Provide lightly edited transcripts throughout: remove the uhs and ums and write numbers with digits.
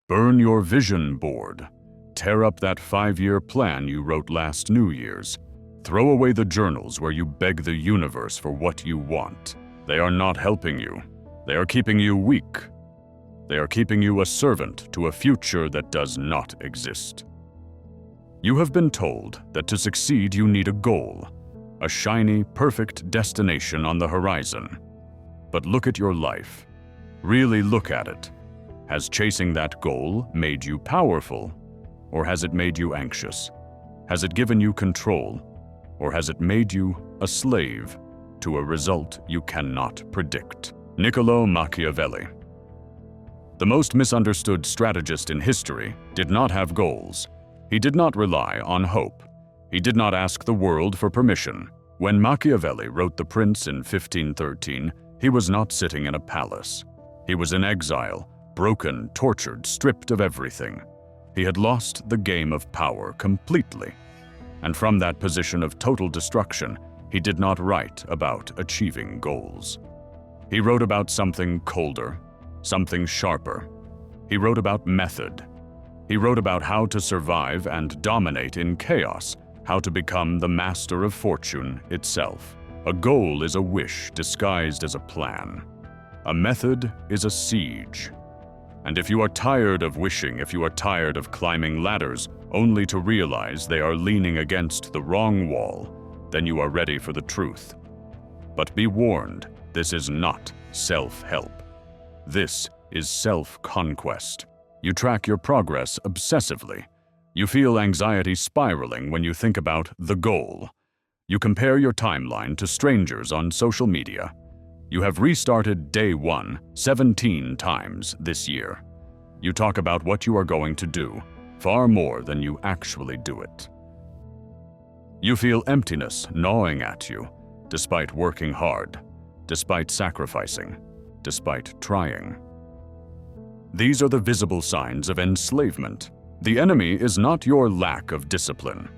Burn your vision board. Tear up that 5-year plan you wrote last New Year's. Throw away the journals where you beg the universe for what you want. They are not helping you. They are keeping you weak. They are keeping you a servant to a future that does not exist. You have been told that to succeed you need a goal, a shiny, perfect destination on the horizon. But look at your life. Really look at it. Has chasing that goal made you powerful? Or has it made you anxious? Has it given you control? Or has it made you a slave to a result you cannot predict? Niccolo Machiavelli. The most misunderstood strategist in history did not have goals. He did not rely on hope. He did not ask the world for permission. When Machiavelli wrote The Prince in 1513, he was not sitting in a palace. He was in exile, broken, tortured, stripped of everything. He had lost the game of power completely. And from that position of total destruction, he did not write about achieving goals. He wrote about something colder, something sharper. He wrote about method. He wrote about how to survive and dominate in chaos, how to become the master of fortune itself. A goal is a wish disguised as a plan. A method is a siege. And if you are tired of wishing, if you are tired of climbing ladders only to realize they are leaning against the wrong wall, then you are ready for the truth. But be warned, this is not self-help. This is self-conquest. You track your progress obsessively. You feel anxiety spiraling when you think about the goal. You compare your timeline to strangers on social media. You have restarted day 1 17 times this year. You talk about what you are going to do, far more than you actually do it. You feel emptiness gnawing at you, despite working hard, despite sacrificing, despite trying. These are the visible signs of enslavement. The enemy is not your lack of discipline.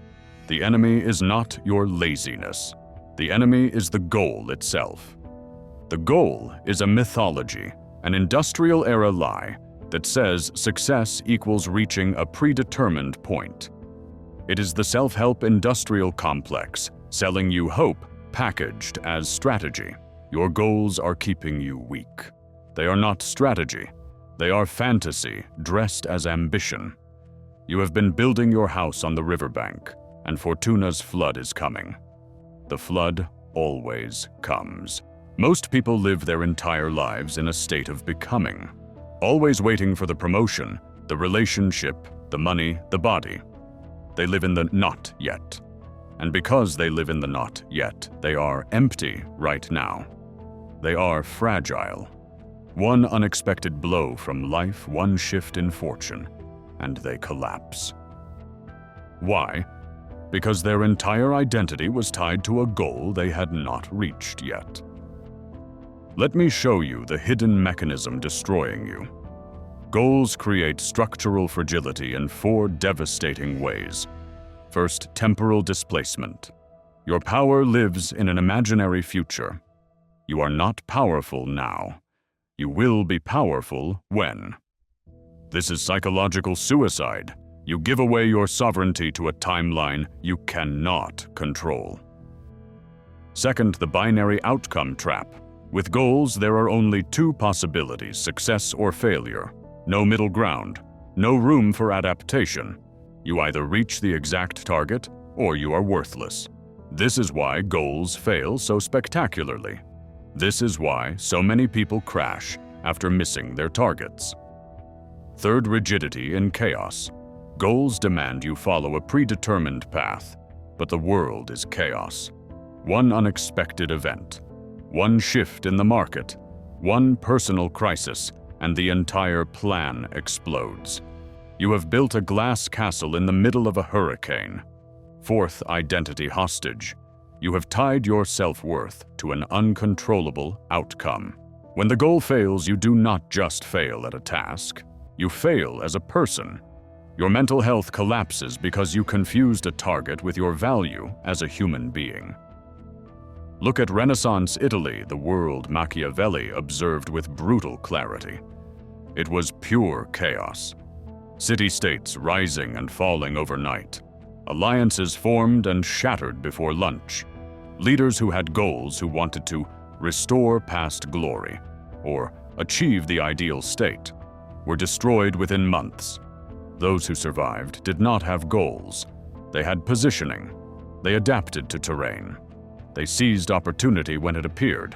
The enemy is not your laziness. The enemy is the goal itself. The goal is a mythology, an industrial-era lie that says success equals reaching a predetermined point. It is the self-help industrial complex selling you hope packaged as strategy. Your goals are keeping you weak. They are not strategy. They are fantasy dressed as ambition. You have been building your house on the riverbank, and Fortuna's flood is coming. The flood always comes. Most people live their entire lives in a state of becoming, always waiting for the promotion, the relationship, the money, the body. They live in the not yet. And because they live in the not yet, they are empty right now. They are fragile. One unexpected blow from life, one shift in fortune, and they collapse. Why? Because their entire identity was tied to a goal they had not reached yet. Let me show you the hidden mechanism destroying you. Goals create structural fragility in 4 devastating ways. First, temporal displacement. Your power lives in an imaginary future. You are not powerful now. You will be powerful when. This is psychological suicide. You give away your sovereignty to a timeline you cannot control. Second, the binary outcome trap. With goals, there are only 2 possibilities, success or failure. No middle ground, no room for adaptation. You either reach the exact target or you are worthless. This is why goals fail so spectacularly. This is why so many people crash after missing their targets. Third, rigidity in chaos. Goals demand you follow a predetermined path, but the world is chaos. One unexpected event, one shift in the market, one personal crisis, and the entire plan explodes. You have built a glass castle in the middle of a hurricane. Fourth, identity hostage. You have tied your self-worth to an uncontrollable outcome. When the goal fails, you do not just fail at a task. You fail as a person. Your mental health collapses because you confused a target with your value as a human being. Look at Renaissance Italy, the world Machiavelli observed with brutal clarity. It was pure chaos. City-states rising and falling overnight. Alliances formed and shattered before lunch. Leaders who had goals who wanted to restore past glory or achieve the ideal state were destroyed within months. Those who survived did not have goals. They had positioning. They adapted to terrain. They seized opportunity when it appeared.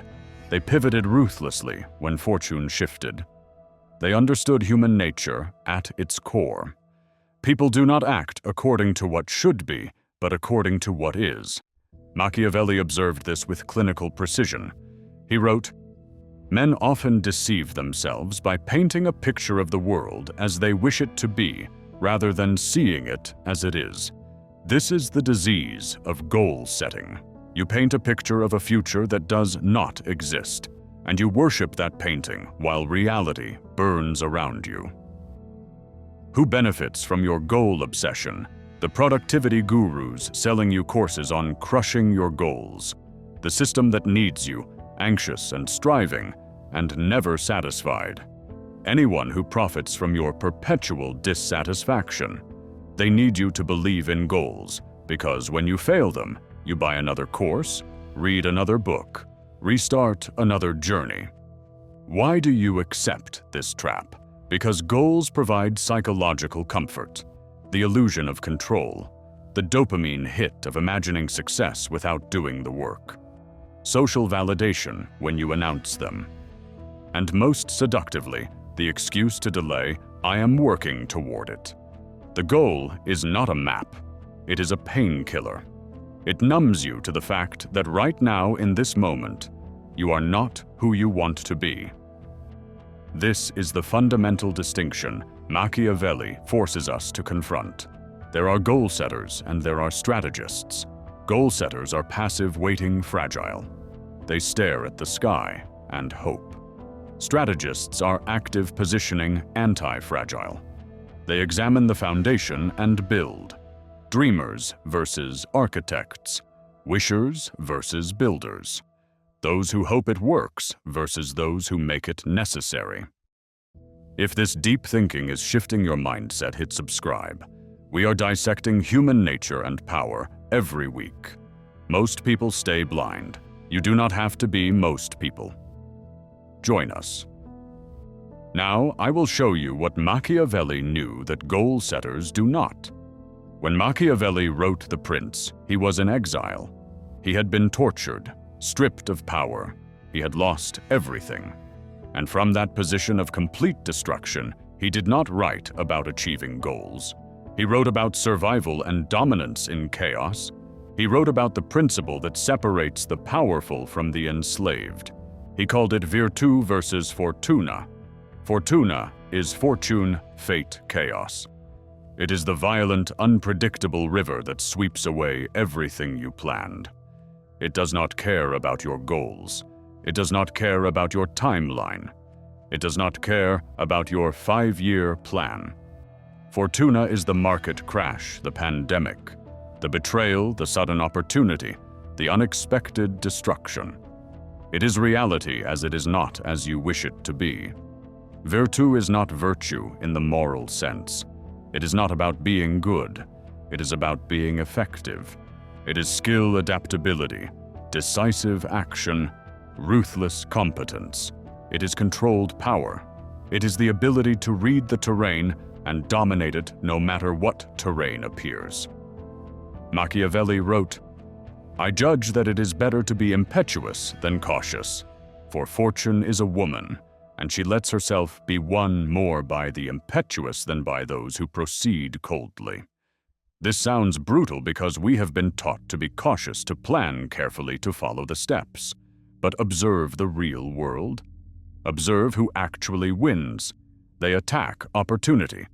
They pivoted ruthlessly when fortune shifted. They understood human nature at its core. People do not act according to what should be, but according to what is. Machiavelli observed this with clinical precision. He wrote, "Men often deceive themselves by painting a picture of the world as they wish it to be, rather than seeing it as it is. This is the disease of goal setting. You paint a picture of a future that does not exist, and you worship that painting while reality burns around you." Who benefits from your goal obsession? The productivity gurus selling you courses on crushing your goals. The system that needs you, anxious and striving, and never satisfied. Anyone who profits from your perpetual dissatisfaction. They need you to believe in goals, because when you fail them, you buy another course, read another book, restart another journey. Why do you accept this trap? Because goals provide psychological comfort, the illusion of control, the dopamine hit of imagining success without doing the work, social validation when you announce them, and most seductively, the excuse to delay, "I am working toward it." The goal is not a map. It is a painkiller. It numbs you to the fact that right now, in this moment, you are not who you want to be. This is the fundamental distinction Machiavelli forces us to confront. There are goal setters and there are strategists. Goal setters are passive, waiting, fragile. They stare at the sky and hope. Strategists are active, positioning, anti-fragile. They examine the foundation and build. Dreamers versus architects. Wishers versus builders. Those who hope it works versus those who make it necessary. If this deep thinking is shifting your mindset, hit subscribe. We are dissecting human nature and power every week. Most people stay blind. You do not have to be most people. Join us. Now, I will show you what Machiavelli knew that goal setters do not. When Machiavelli wrote The Prince, he was in exile. He had been tortured, stripped of power. He had lost everything. And from that position of complete destruction, he did not write about achieving goals. He wrote about survival and dominance in chaos. He wrote about the principle that separates the powerful from the enslaved. He called it virtu versus fortuna. Fortuna is fortune, fate, chaos. It is the violent, unpredictable river that sweeps away everything you planned. It does not care about your goals. It does not care about your timeline. It does not care about your 5-year plan. Fortuna is the market crash, the pandemic, the betrayal, the sudden opportunity, the unexpected destruction. It is reality as it is not as you wish it to be. Virtu is not virtue in the moral sense. It is not about being good. It is about being effective. It is skill, adaptability, decisive action, ruthless competence. It is controlled power. It is the ability to read the terrain and dominate it no matter what terrain appears. Machiavelli wrote, "I judge that it is better to be impetuous than cautious, for fortune is a woman, and she lets herself be won more by the impetuous than by those who proceed coldly." This sounds brutal because we have been taught to be cautious, to plan carefully, to follow the steps. But observe the real world. Observe who actually wins. They attack opportunity.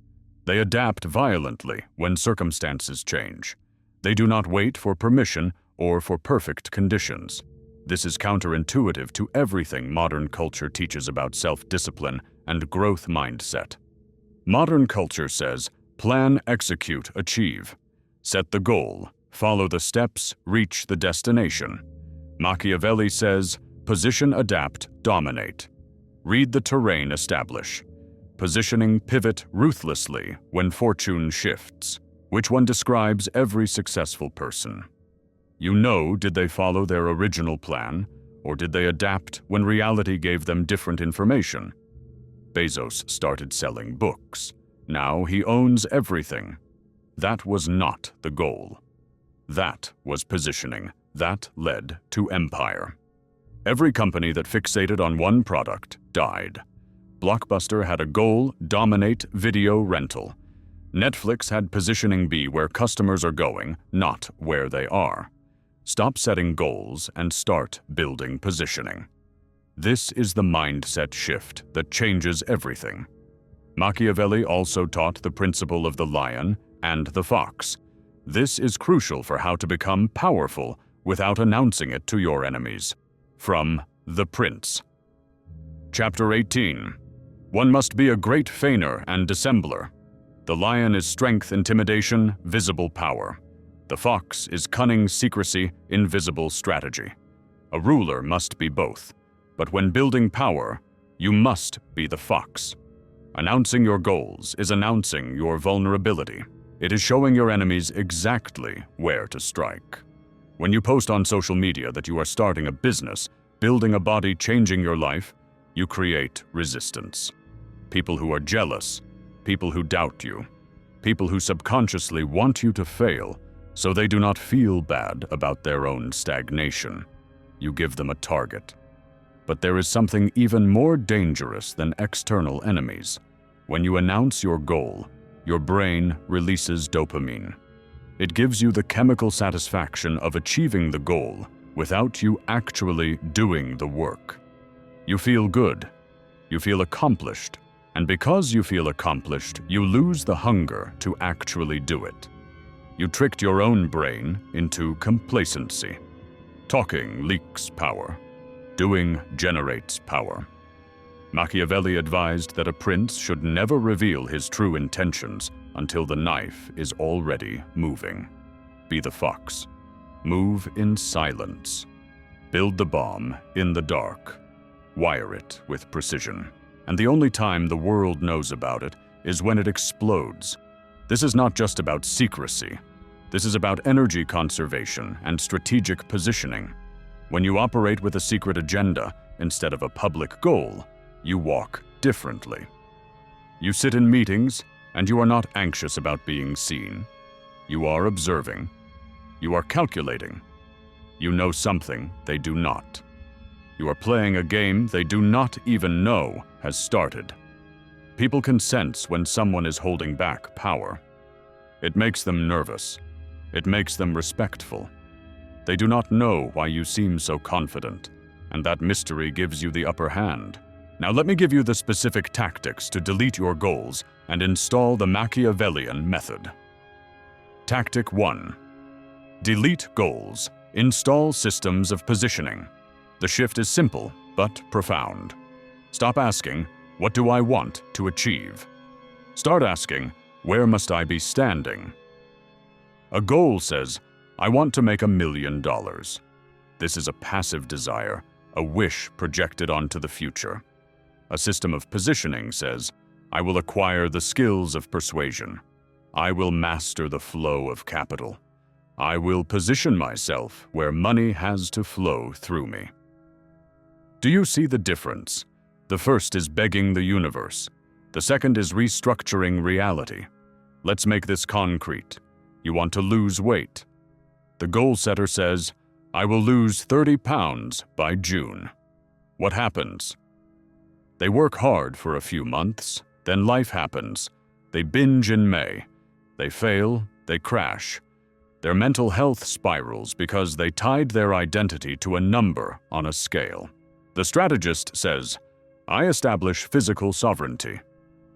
They adapt violently when circumstances change. They do not wait for permission or for perfect conditions. This is counterintuitive to everything modern culture teaches about self-discipline and growth mindset. Modern culture says, plan, execute, achieve. Set the goal, follow the steps, reach the destination. Machiavelli says, position, adapt, dominate. Read the terrain, establish. Positioning pivot ruthlessly when fortune shifts. Which one describes every successful person? You know, did they follow their original plan, or did they adapt when reality gave them different information? Bezos started selling books. Now he owns everything. That was not the goal. That was positioning. That led to empire. Every company that fixated on one product died. Blockbuster had a goal: dominate video rental. Netflix had positioning be where customers are going, not where they are. Stop setting goals and start building positioning. This is the mindset shift that changes everything. Machiavelli also taught the principle of the lion and the fox. This is crucial for how to become powerful without announcing it to your enemies. From The Prince. Chapter 18. One must be a great feigner and dissembler. The lion is strength, intimidation, visible power. The fox is cunning, secrecy, invisible strategy. A ruler must be both, but when building power, you must be the fox. Announcing your goals is announcing your vulnerability. It is showing your enemies exactly where to strike. When you post on social media that you are starting a business, building a body, changing your life, you create resistance. People who are jealous, people who doubt you, people who subconsciously want you to fail so they do not feel bad about their own stagnation. You give them a target. But there is something even more dangerous than external enemies. When you announce your goal, your brain releases dopamine. It gives you the chemical satisfaction of achieving the goal without you actually doing the work. You feel good. You feel accomplished. And because you feel accomplished, you lose the hunger to actually do it. You tricked your own brain into complacency. Talking leaks power. Doing generates power. Machiavelli advised that a prince should never reveal his true intentions until the knife is already moving. Be the fox. Move in silence. Build the bomb in the dark. Wire it with precision. And the only time the world knows about it is when it explodes. This is not just about secrecy. This is about energy conservation and strategic positioning. When you operate with a secret agenda instead of a public goal, you walk differently. You sit in meetings and you are not anxious about being seen. You are observing. You are calculating. You know something they do not. You are playing a game they do not even know has started. People can sense when someone is holding back power. It makes them nervous. It makes them respectful. They do not know why you seem so confident, and that mystery gives you the upper hand. Now let me give you the specific tactics to delete your goals and install the Machiavellian method. Tactic 1. Delete goals. Install systems of positioning. The shift is simple, but profound. Stop asking, what do I want to achieve? Start asking, where must I be standing? A goal says, I want to make $1 million. This is a passive desire, a wish projected onto the future. A system of positioning says, I will acquire the skills of persuasion. I will master the flow of capital. I will position myself where money has to flow through me. Do you see the difference? The first is begging the universe. The second is restructuring reality. Let's make this concrete. You want to lose weight. The goal setter says, I will lose 30 pounds by June. What happens? They work hard for a few months, then life happens. They binge in May. They fail, they crash. Their mental health spirals because they tied their identity to a number on a scale. The strategist says, I establish physical sovereignty.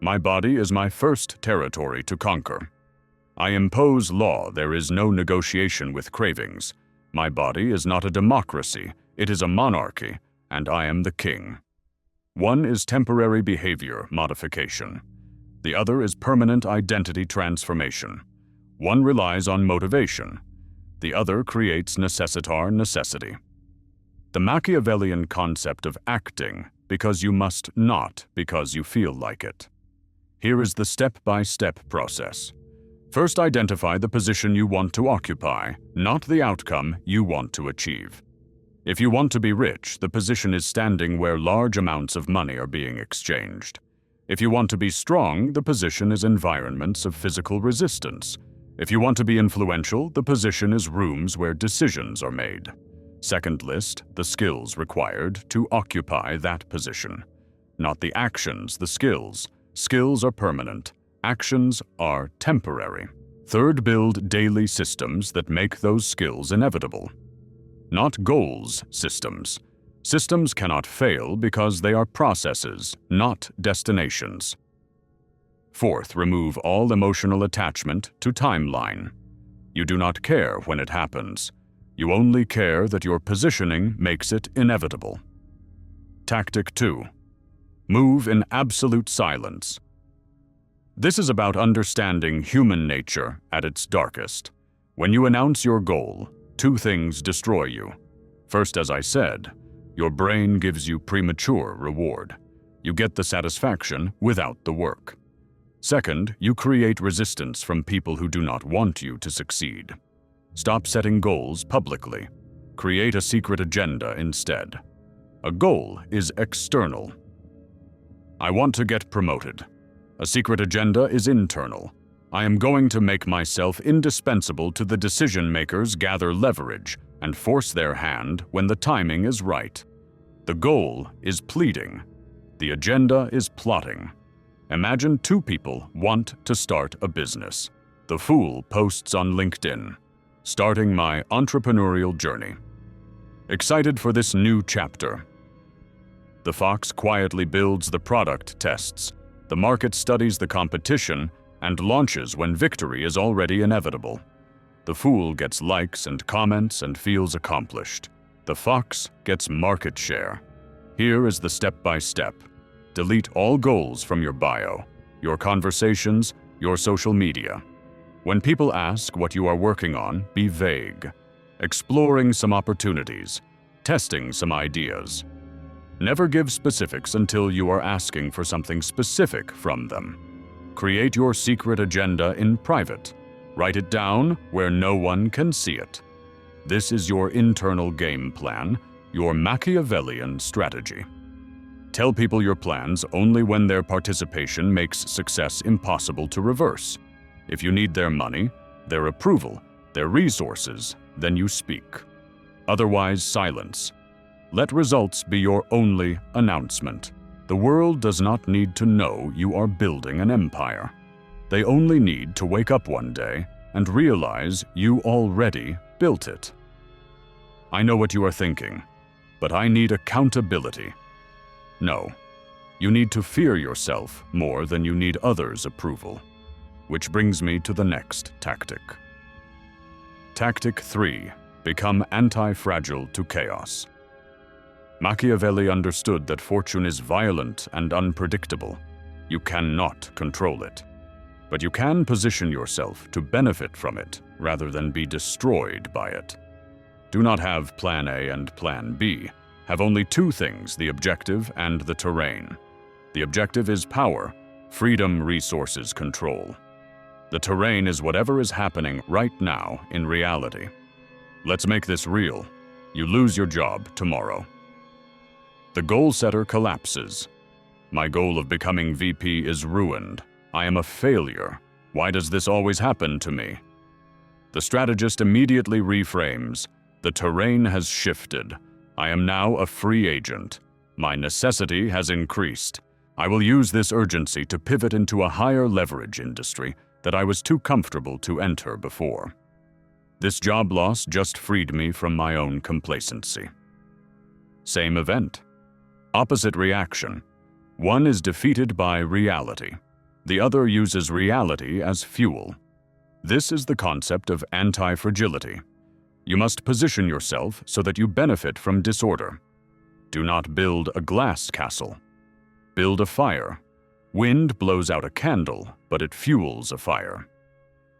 My body is my first territory to conquer. I impose law. There is no negotiation with cravings. My body is not a democracy. It is a monarchy, and I am the king. One is temporary behavior modification. The other is permanent identity transformation. One relies on motivation. The other creates necessitar necessity. The Machiavellian concept of acting because you must not because you feel like it. Here is the step-by-step process. First, identify the position you want to occupy, not the outcome you want to achieve. If you want to be rich, the position is standing where large amounts of money are being exchanged. If you want to be strong, the position is environments of physical resistance. If you want to be influential, the position is rooms where decisions are made. Second, list the skills required to occupy that position. Not the actions, the skills. Skills are permanent. Actions are temporary. Third, build daily systems that make those skills inevitable. Not goals, systems. Systems cannot fail because they are processes, not destinations. Fourth, remove all emotional attachment to timeline. You do not care when it happens. You only care that your positioning makes it inevitable. Tactic 2. Move in absolute silence. This is about understanding human nature at its darkest. When you announce your goal, two things destroy you. First, as I said, your brain gives you premature reward. You get the satisfaction without the work. Second, you create resistance from people who do not want you to succeed. Stop setting goals publicly. Create a secret agenda instead. A goal is external. I want to get promoted. A secret agenda is internal. I am going to make myself indispensable to the decision makers, gather leverage, and force their hand when the timing is right. The goal is pleading. The agenda is plotting. Imagine two people want to start a business. The fool posts on LinkedIn, "Starting my entrepreneurial journey." Excited for this new chapter. The fox quietly builds the product tests. The market studies the competition and launches when victory is already inevitable. The fool gets likes and comments and feels accomplished. The fox gets market share. Here is the step-by-step. Delete all goals from your bio, your conversations, your social media. When people ask what you are working on, be vague. Exploring some opportunities, testing some ideas. Never give specifics until you are asking for something specific from them. Create your secret agenda in private. Write it down where no one can see it. This is your internal game plan, your Machiavellian strategy. Tell people your plans only when their participation makes success impossible to reverse. If you need their money, their approval, their resources, then you speak. Otherwise, silence. Let results be your only announcement. The world does not need to know you are building an empire. They only need to wake up one day and realize you already built it. I know what you are thinking, but I need accountability. No, you need to fear yourself more than you need others' approval. Which brings me to the next tactic. Tactic 3. Become anti-fragile to chaos. Machiavelli understood that fortune is violent and unpredictable. You cannot control it. But you can position yourself to benefit from it rather than be destroyed by it. Do not have plan A and plan B. Have only two things, the objective and the terrain. The objective is power, freedom, resources, control. The terrain is whatever is happening right now in reality. Let's make this real. You lose your job tomorrow. The goal setter collapses. My goal of becoming VP is ruined. I am a failure. Why does this always happen to me? The strategist immediately reframes. The terrain has shifted. I am now a free agent. My necessity has increased. I will use this urgency to pivot into a higher leverage industry that I was too comfortable to enter before. This job loss just freed me from my own complacency. Same event. Opposite reaction. One is defeated by reality. The other uses reality as fuel. This is the concept of anti-fragility. You must position yourself so that you benefit from disorder. Do not build a glass castle. Build a fire. Wind blows out a candle, but it fuels a fire.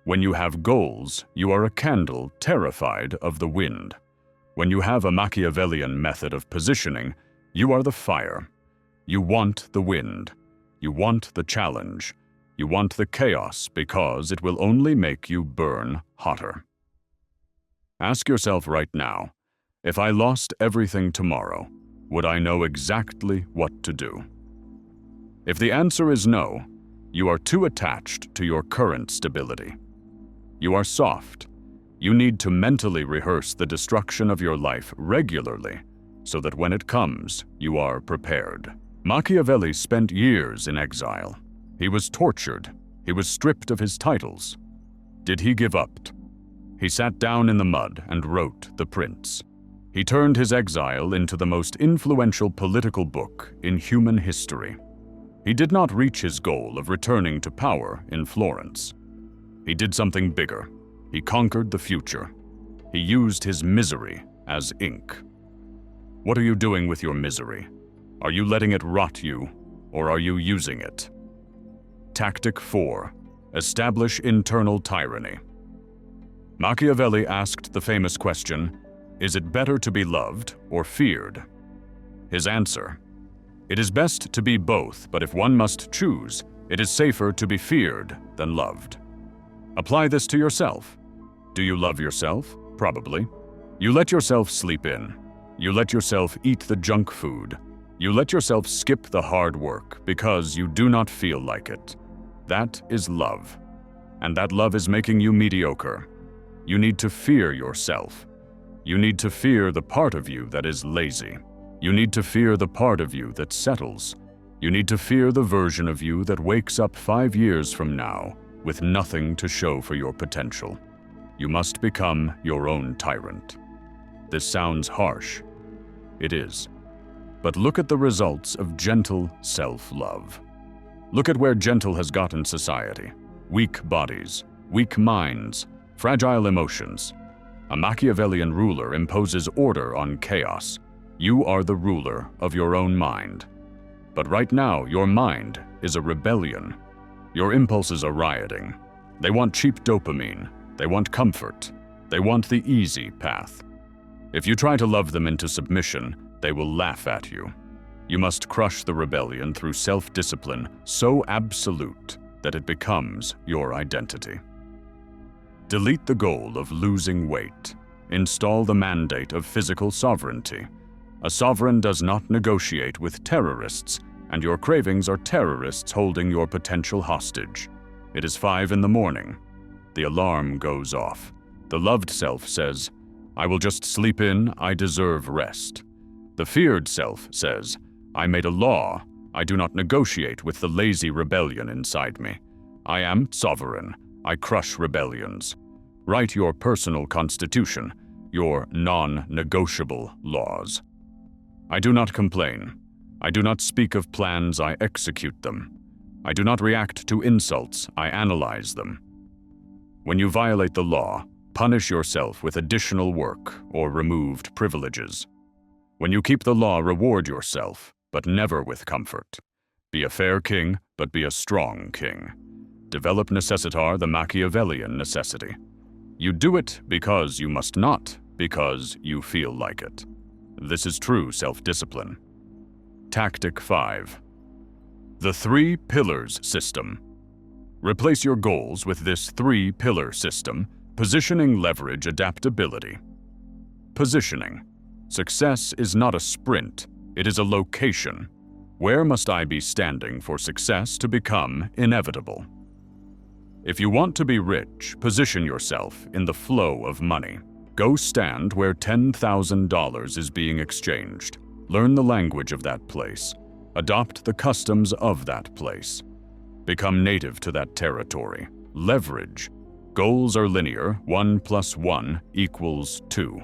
When you have goals, you are a candle terrified of the wind. When you have a Machiavellian method of positioning, you are the fire. You want the wind. You want the challenge. You want the chaos because it will only make you burn hotter. Ask yourself right now, if I lost everything tomorrow, would I know exactly what to do? If the answer is no, you are too attached to your current stability. You are soft. You need to mentally rehearse the destruction of your life regularly so that when it comes, you are prepared. Machiavelli spent years in exile. He was tortured. He was stripped of his titles. Did he give up? He sat down in the mud and wrote The Prince. He turned his exile into the most influential political book in human history. He did not reach his goal of returning to power in Florence. He did something bigger. He conquered the future. He used his misery as ink. What are you doing with your misery? Are you letting it rot you, or are you using it? Tactic 4. Establish internal tyranny. Machiavelli asked the famous question, is it better to be loved or feared? His answer, it is best to be both, but if one must choose, it is safer to be feared than loved. Apply this to yourself. Do you love yourself? Probably. You let yourself sleep in. You let yourself eat the junk food. You let yourself skip the hard work because you do not feel like it. That is love. And that love is making you mediocre. You need to fear yourself. You need to fear the part of you that is lazy. You need to fear the part of you that settles. You need to fear the version of you that wakes up 5 years from now with nothing to show for your potential. You must become your own tyrant. This sounds harsh. It is. But look at the results of gentle self-love. Look at where gentle has gotten society. Weak bodies, weak minds, fragile emotions. A Machiavellian ruler imposes order on chaos. You are the ruler of your own mind. But right now, your mind is a rebellion. Your impulses are rioting. They want cheap dopamine. They want comfort. They want the easy path. If you try to love them into submission, they will laugh at you. You must crush the rebellion through self-discipline so absolute that it becomes your identity. Delete the goal of losing weight. Install the mandate of physical sovereignty. A sovereign does not negotiate with terrorists, and your cravings are terrorists holding your potential hostage. It is 5 in the morning. The alarm goes off. The loved self says, I will just sleep in, I deserve rest. The feared self says, I made a law. I do not negotiate with the lazy rebellion inside me. I am sovereign. I crush rebellions. Write your personal constitution, your non-negotiable laws. I do not complain. I do not speak of plans, I execute them. I do not react to insults, I analyze them. When you violate the law, punish yourself with additional work or removed privileges. When you keep the law, reward yourself, but never with comfort. Be a fair king, but be a strong king. Develop necessitar, the Machiavellian necessity. You do it because you must not, because you feel like it. This is true self-discipline. Tactic 5. The 3 pillars system. Replace your goals with this 3-pillar system: positioning, leverage, adaptability. Positioning. Success is not a sprint, it is a location. Where must I be standing for success to become inevitable? If you want to be rich, position yourself in the flow of money. Go stand where $10,000 is being exchanged. Learn the language of that place. Adopt the customs of that place. Become native to that territory. Leverage. Goals are linear, 1 + 1 = 2.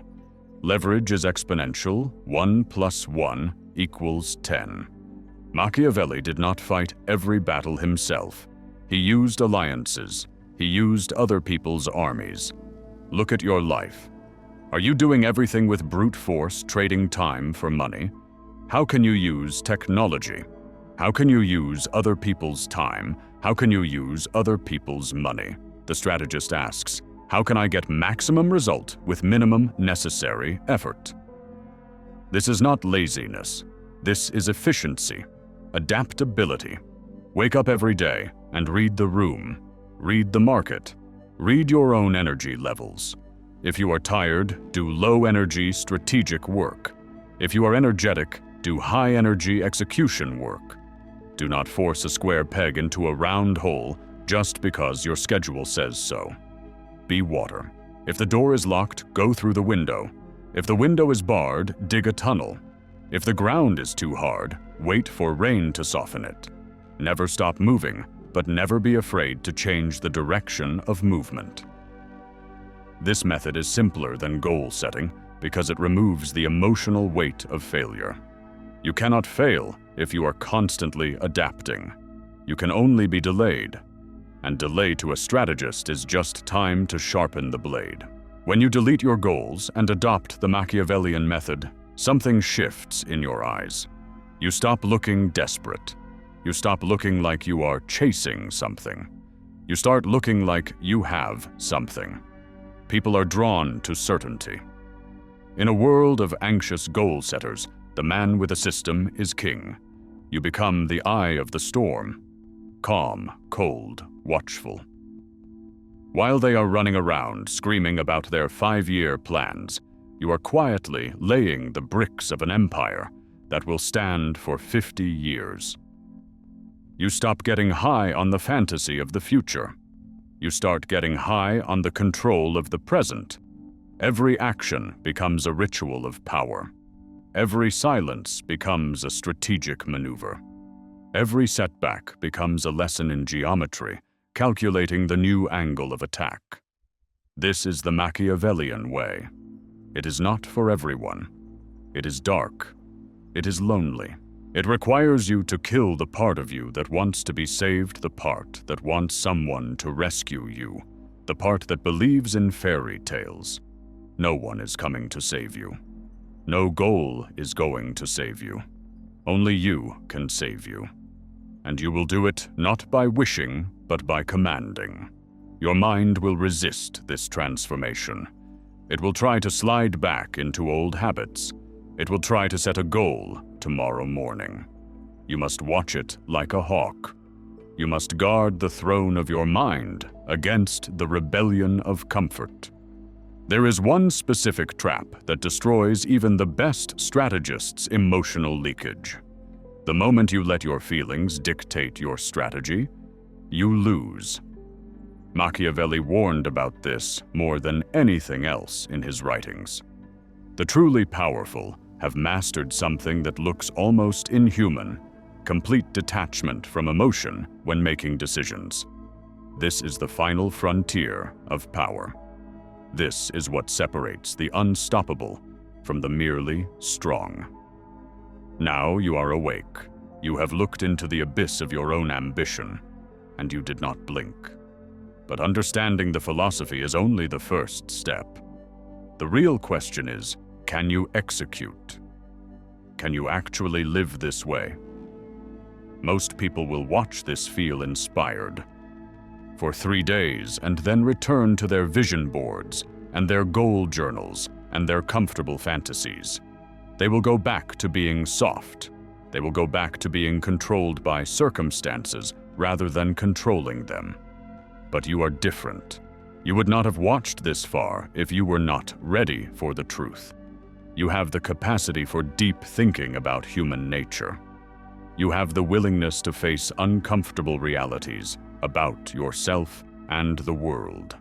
Leverage is exponential, 1 + 1 = 10. Machiavelli did not fight every battle himself. He used alliances. He used other people's armies. Look at your life. Are you doing everything with brute force, trading time for money? How can you use technology? How can you use other people's time? How can you use other people's money? The strategist asks, how can I get maximum result with minimum necessary effort? This is not laziness. This is efficiency, adaptability. Wake up every day, and read the room, read the market, read your own energy levels. If you are tired, do low-energy strategic work. If you are energetic, do high-energy execution work. Do not force a square peg into a round hole just because your schedule says so. Be water. If the door is locked, go through the window. If the window is barred, dig a tunnel. If the ground is too hard, wait for rain to soften it. Never stop moving, but never be afraid to change the direction of movement. This method is simpler than goal setting because it removes the emotional weight of failure. You cannot fail if you are constantly adapting. You can only be delayed, and delay to a strategist is just time to sharpen the blade. When you delete your goals and adopt the Machiavellian method, something shifts in your eyes. You stop looking desperate. You stop looking like you are chasing something. You start looking like you have something. People are drawn to certainty. In a world of anxious goal setters, the man with a system is king. You become the eye of the storm, calm, cold, watchful. While they are running around screaming about their 5-year plans, you are quietly laying the bricks of an empire that will stand for 50 years. You stop getting high on the fantasy of the future. You start getting high on the control of the present. Every action becomes a ritual of power. Every silence becomes a strategic maneuver. Every setback becomes a lesson in geometry, calculating the new angle of attack. This is the Machiavellian way. It is not for everyone. It is dark. It is lonely. It requires you to kill the part of you that wants to be saved, the part that wants someone to rescue you, the part that believes in fairy tales. No one is coming to save you. No goal is going to save you. Only you can save you. And you will do it not by wishing, but by commanding. Your mind will resist this transformation. It will try to slide back into old habits. It will try to set a goal tomorrow morning. You must watch it like a hawk. You must guard the throne of your mind against the rebellion of comfort. There is one specific trap that destroys even the best strategists' emotional leakage. The moment you let your feelings dictate your strategy, you lose. Machiavelli warned about this more than anything else in his writings. The truly powerful have mastered something that looks almost inhuman: complete detachment from emotion when making decisions. This is the final frontier of power. This is what separates the unstoppable from the merely strong. Now you are awake. You have looked into the abyss of your own ambition, and you did not blink. But understanding the philosophy is only the first step. The real question is, can you execute? Can you actually live this way? Most people will watch this feel inspired for 3 days and then return to their vision boards and their goal journals and their comfortable fantasies. They will go back to being soft. They will go back to being controlled by circumstances rather than controlling them. But you are different. You would not have watched this far if you were not ready for the truth. You have the capacity for deep thinking about human nature. You have the willingness to face uncomfortable realities about yourself and the world.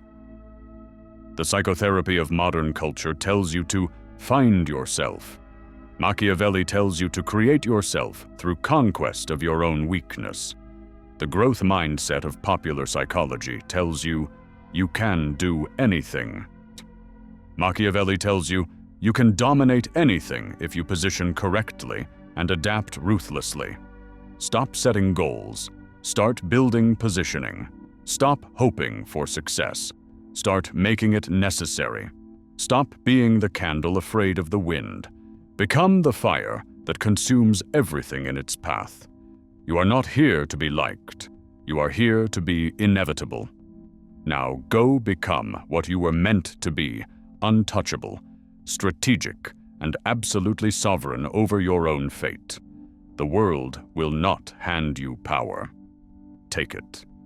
The psychotherapy of modern culture tells you to find yourself. Machiavelli tells you to create yourself through conquest of your own weakness. The growth mindset of popular psychology tells you you can do anything. Machiavelli tells you you can dominate anything if you position correctly and adapt ruthlessly. Stop setting goals. Start building positioning. Stop hoping for success. Start making it necessary. Stop being the candle afraid of the wind. Become the fire that consumes everything in its path. You are not here to be liked. You are here to be inevitable. Now go become what you were meant to be: untouchable, strategic, and absolutely sovereign over your own fate. The world will not hand you power. Take it.